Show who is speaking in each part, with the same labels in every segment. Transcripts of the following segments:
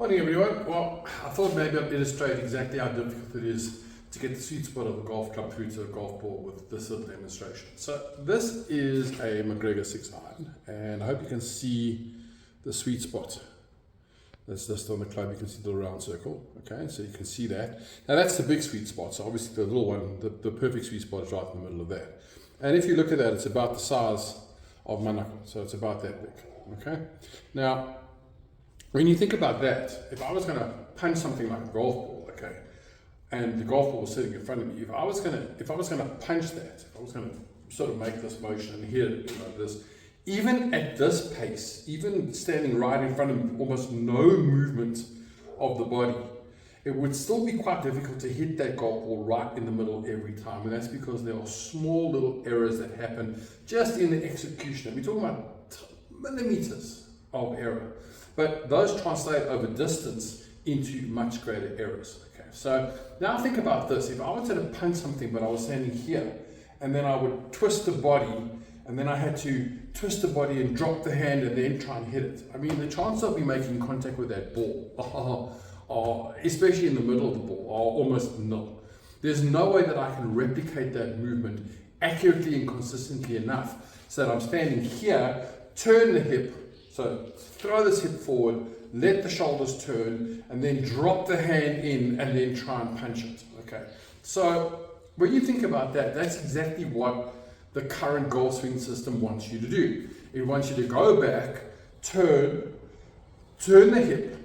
Speaker 1: Morning everyone. Well, I thought maybe I'd illustrate exactly how difficult it is to get the sweet spot of a golf club through to a golf ball with this little demonstration. So this is a McGregor 6 iron, and I hope you can see the sweet spot that's listed on the club. You can see the round circle, okay, so you can see that. Now that's the big sweet spot, so obviously the little one, the perfect sweet spot is right in the middle of that. And if you look at that, it's about the size of my knuckle, so it's about that big, okay. Now when you think about that, if I was going to punch something like a golf ball, okay, and the golf ball was sitting in front of me, if I was going to punch that, if I was going to sort of make this motion and hit it, this, even at this pace, even standing right in front of me, almost no movement of the body, it would still be quite difficult to hit that golf ball right in the middle every time. And that's because there are small little errors that happen just in the execution. We're talking about millimeters of error. But those translate over distance into much greater errors. Okay, so now think about this. If I wanted to punch something, but I was standing here, and then I would twist the body, and then I had to twist the body and drop the hand and then try and hit it. I mean, the chances of me making contact with that ball, especially in the middle of the ball, are almost nil. There's no way that I can replicate that movement accurately and consistently enough so that I'm standing here, turn the hip, so throw this hip forward, let the shoulders turn, and then drop the hand in and then try and punch it, okay? So when you think about that, that's exactly what the current golf swing system wants you to do. It wants you to go back, turn the hip,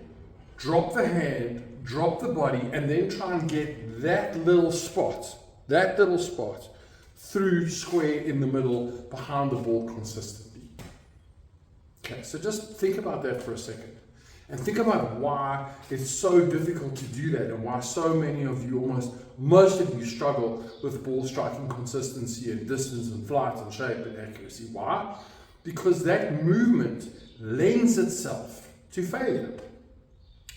Speaker 1: drop the hand, drop the body, and then try and get that little spot through square in the middle behind the ball consistently. Okay, so just think about that for a second. And think about why it's so difficult to do that and why so many of you, most of you struggle with ball striking consistency and distance and flight and shape and accuracy. Why? Because that movement lends itself to failure.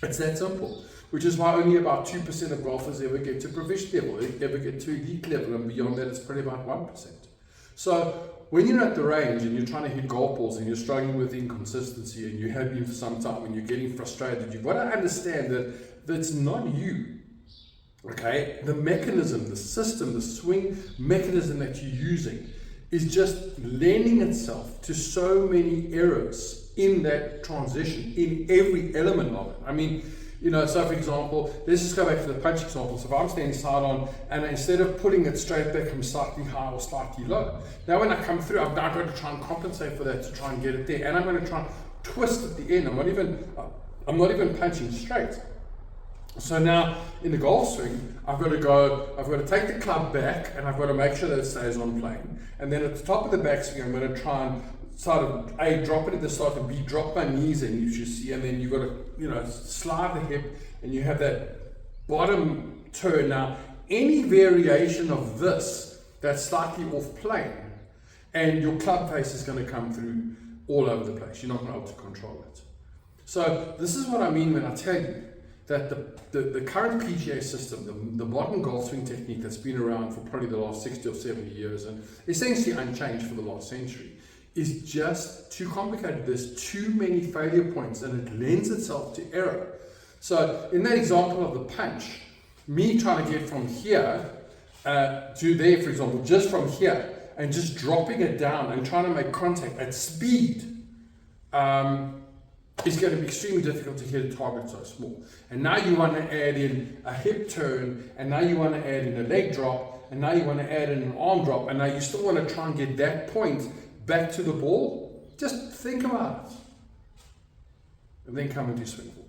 Speaker 1: It's that simple. Which is why only about 2% of golfers ever get to professional level, ever get to elite level, and beyond that it's probably about 1%. So when you're at the range and you're trying to hit golf balls and you're struggling with inconsistency and you have been for some time and you're getting frustrated, you've got to understand that it's not you, okay? The mechanism, the system, the swing mechanism that you're using is just lending itself to so many errors in that transition, in every element of it. I mean, so for example, let's just go back to the punch example. So if I'm standing side on, and instead of putting it straight back, I'm slightly high or slightly low. Now when I come through, I've now got to try and compensate for that to try and get it there. And I'm going to try and twist at the end. I'm not even punching straight. So now in the golf swing, I've got to take the club back, and I've got to make sure that it stays on plane. And then at the top of the backswing, I'm going to try and sort of A, drop it at the start, and B, drop my knees in, you should see, and then you've got to slide the hip, and you have that bottom turn. Now any variation of this that's slightly off plane, and your club face is going to come through all over the place. You're not going to be able to control it. So this is what I mean when I tell you that the current PGA system, the modern golf swing technique that's been around for probably the last 60 or 70 years and essentially unchanged for the last century, is just too complicated. There's too many failure points and it lends itself to error. So in that example of the punch, me trying to get from here to there, for example, just from here and just dropping it down and trying to make contact at speed is going to be extremely difficult to hit a target so small. And now you want to add in a hip turn, and now you want to add in a leg drop, and now you want to add in an arm drop, and now you still want to try and get that point back to the ball. Just think about it. And then come and do swing ball.